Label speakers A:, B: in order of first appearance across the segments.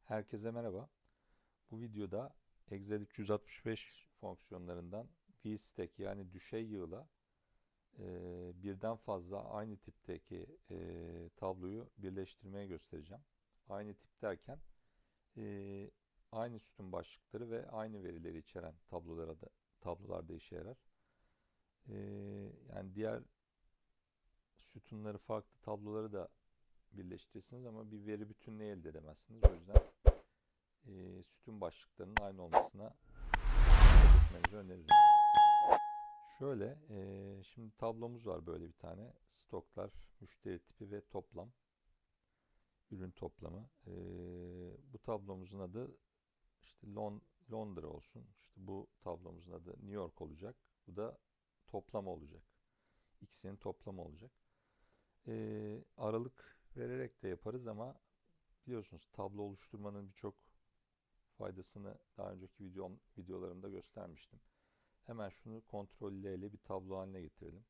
A: Herkese merhaba. Bu videoda Excel 365 fonksiyonlarından VStack yani düşey yığla birden fazla aynı tipteki tabloyu birleştirmeye göstereceğim. Aynı tip derken aynı sütun başlıkları ve aynı verileri içeren tablolarda işe yarar. Yani diğer sütunları farklı tabloları da birleştirirsiniz ama bir veri bütünlüğü elde edemezsiniz. O yüzden sütun başlıklarının aynı olmasına dikkat etmenizi öneririm. Şöyle, şimdi tablomuz var böyle bir tane. Stoklar, müşteri tipi ve toplam. Ürün toplamı. Bu tablomuzun adı işte Londra olsun. İşte bu tablomuzun adı New York olacak. Bu da toplamı olacak. İkisinin toplamı olacak. Aralık vererek de yaparız ama biliyorsunuz tablo oluşturmanın birçok faydasını daha önceki videolarımda göstermiştim. Hemen şunu Ctrl L ile bir tablo haline getirelim.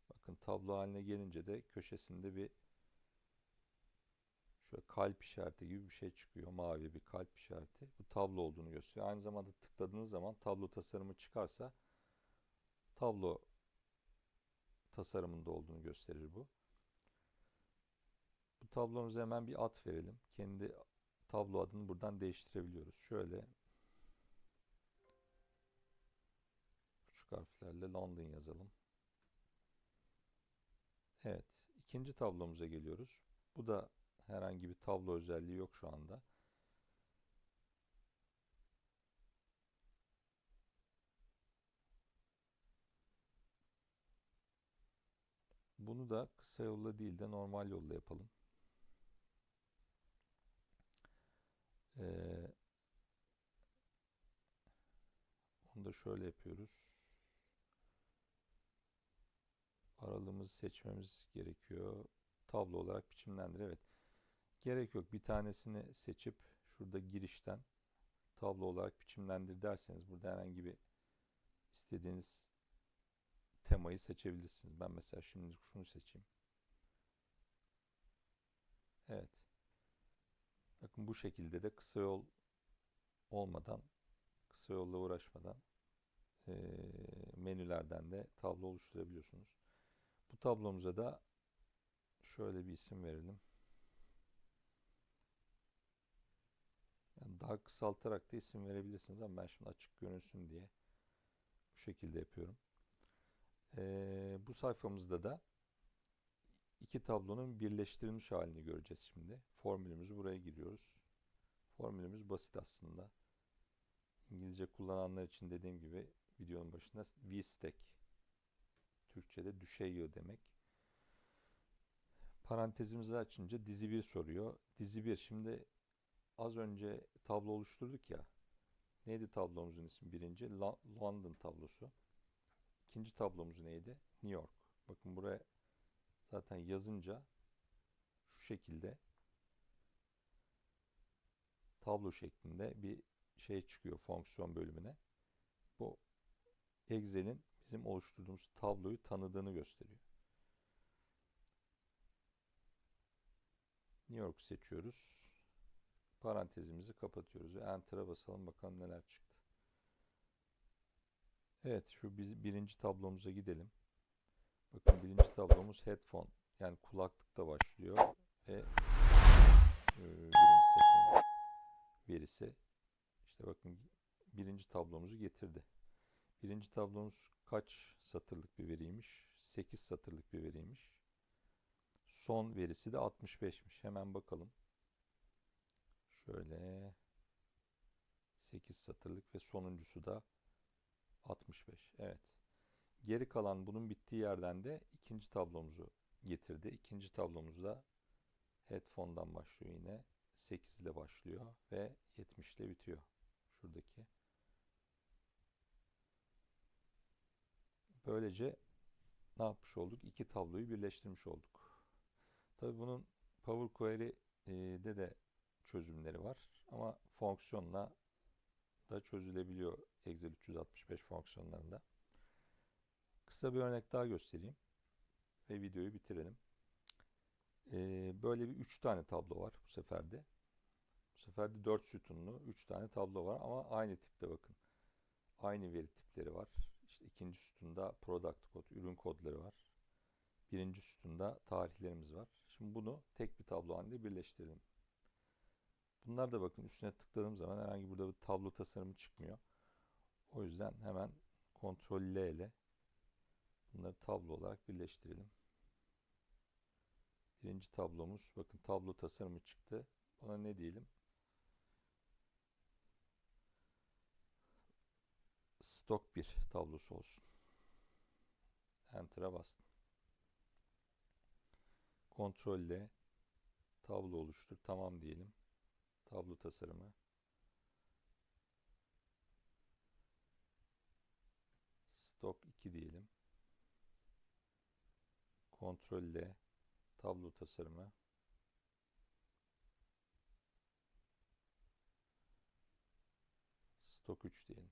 A: Bakın tablo haline gelince de köşesinde bir şöyle kalp işareti gibi bir şey çıkıyor. Mavi bir kalp işareti. Bu tablo olduğunu gösteriyor. Aynı zamanda tıkladığınız zaman tablo tasarımı çıkarsa tablo tasarımında olduğunu gösterir bu. Bu tablomuza hemen bir ad verelim. Kendi tablo adını buradan değiştirebiliyoruz. Şöyle küçük harflerle London yazalım. Evet, ikinci tablomuza geliyoruz. Bu da herhangi bir tablo özelliği yok şu anda. Bunu da kısa yolla değil de normal yolla yapalım. Ee, Onu da şöyle yapıyoruz. Aralığımızı seçmemiz gerekiyor. Tablo olarak biçimlendir. Evet. Gerek yok. Bir tanesini seçip şurada girişten tablo olarak biçimlendir derseniz burada herhangi bir istediğiniz temayı seçebilirsiniz. Ben mesela şimdi şunu seçeyim. Evet. Bakın bu şekilde de kısa yol olmadan, kısa yolla uğraşmadan menülerden de tablo oluşturabiliyorsunuz. Bu tablomuza da şöyle bir isim verelim. Yani daha kısaltarak da isim verebilirsiniz ama ben şimdi açık görünsün diye bu şekilde yapıyorum. Bu sayfamızda da iki tablonun birleştirilmiş halini göreceğiz şimdi. Formülümüzü buraya giriyoruz. Formülümüz basit aslında. İngilizce kullananlar için dediğim gibi videonun başında VStack. Türkçe'de düşey yığ demek. Parantezimizi açınca dizi 1 soruyor. Dizi 1 şimdi az önce tablo oluşturduk ya. Neydi tablomuzun ismi? Birinci London tablosu. İkinci tablomuz neydi? New York. Bakın buraya zaten yazınca şu şekilde tablo şeklinde bir şey çıkıyor fonksiyon bölümüne. Bu Excel'in bizim oluşturduğumuz tabloyu tanıdığını gösteriyor. New York seçiyoruz. Parantezimizi kapatıyoruz ve Enter'a basalım bakalım neler çıktı. Evet, şu birinci tablomuza gidelim. Bakın birinci tablomuz headphone yani kulaklıkta başlıyor ve birinci satırın verisi. İşte bakın birinci tablomuzu getirdi. Birinci tablomuz kaç satırlık bir veriymiş? 8 satırlık bir veriymiş. Son verisi de 65'miş. Hemen bakalım. Şöyle 8 satırlık ve sonuncusu da 65. Evet. Geri kalan bunun bittiği yerden de ikinci tablomuzu getirdi. İkinci tablomuz da headphone'dan başlıyor yine. 8 ile başlıyor ve 70 ile bitiyor. Şuradaki. Böylece ne yapmış olduk? İki tabloyu birleştirmiş olduk. Tabii bunun Power Query'de de çözümleri var. Ama fonksiyonla da çözülebiliyor Excel 365 fonksiyonlarında. Kısa bir örnek daha göstereyim ve videoyu bitirelim. Böyle bir 3 tane tablo var bu sefer de. Bu sefer de 4 sütunlu 3 tane tablo var ama aynı tipte bakın. Aynı veri tipleri var. İşte ikinci sütunda product kod, ürün kodları var. Birinci sütunda tarihlerimiz var. Şimdi bunu tek bir tablo halinde birleştirelim. Bunlar da bakın üstüne tıkladığım zaman herhangi burada bir tablo tasarımı çıkmıyor. O yüzden hemen Ctrl L ile bunları tablo olarak birleştirelim. Birinci tablomuz bakın tablo tasarımı çıktı. Buna ne diyelim? Stok 1 tablosu olsun. Enter'a bastım. Ctrl L tablo oluştur. Tamam diyelim. Tablo tasarımı. Stok 2 diyelim. Ctrl L tablo tasarımı. Stok 3 diyelim.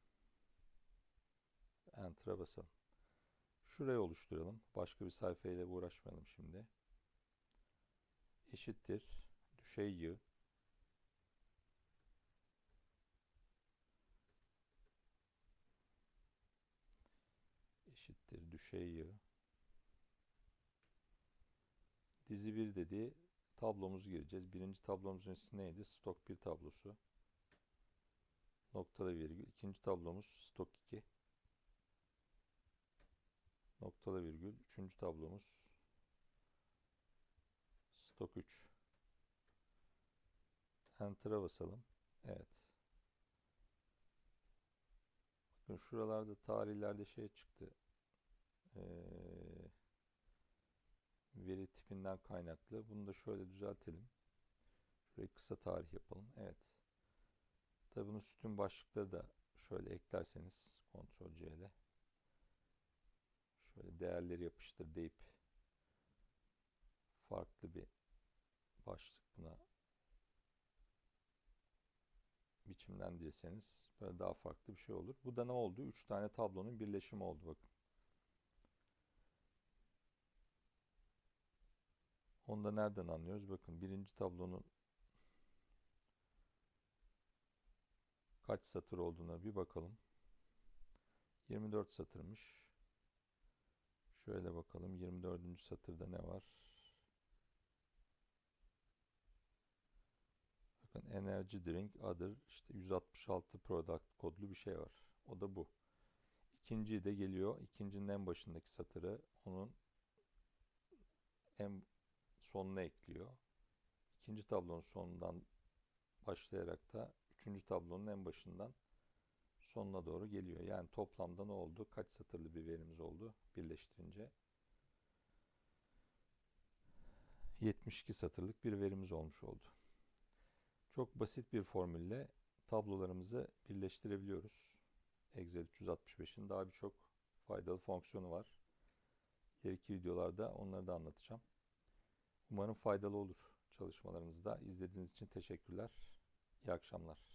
A: Enter'a basalım. Şurayı oluşturalım. Başka bir sayfayla uğraşmayalım şimdi. Eşittir düşey yığ eşittir düşey yığ dizi 1 dediği tablomuzu gireceğiz. Birinci tablomuzun ismi neydi? Stok 1 tablosu. Noktalı virgül. İkinci tablomuz stok 2. Noktalı virgül. Üçüncü tablomuz stok 3. Enter'a basalım. Evet. Bakın şuralarda tarihlerde şey çıktı. Veri tipinden kaynaklı. Bunu da şöyle düzeltelim. Şurayı kısa tarih yapalım. Evet. Tabi bunun sütun başlıkları da şöyle eklerseniz Ctrl C ile şöyle değerleri yapıştır deyip farklı bir başlık buna biçimlendirirseniz böyle daha farklı bir şey olur. Bu da ne oldu? 3 tane tablonun birleşimi oldu bakın. Onu da nereden anlıyoruz? Bakın birinci tablonun kaç satır olduğuna bir bakalım. 24 satırmış. Şöyle bakalım 24. satırda ne var? Bakın energy drink other işte 166 product kodlu bir şey var. O da bu. İkinciyi de geliyor. İkincinin en başındaki satırı onun en sonuna ekliyor. İkinci tablonun sonundan başlayarak da üçüncü tablonun en başından sonuna doğru geliyor. Yani toplamda ne oldu? Kaç satırlı bir verimiz oldu birleştirince? 72 satırlık bir verimiz olmuş oldu. Çok basit bir formülle tablolarımızı birleştirebiliyoruz. Excel 365'in daha birçok faydalı fonksiyonu var. İleriki videolarda onları da anlatacağım. Umarım faydalı olur çalışmalarınızda. İzlediğiniz için teşekkürler. İyi akşamlar.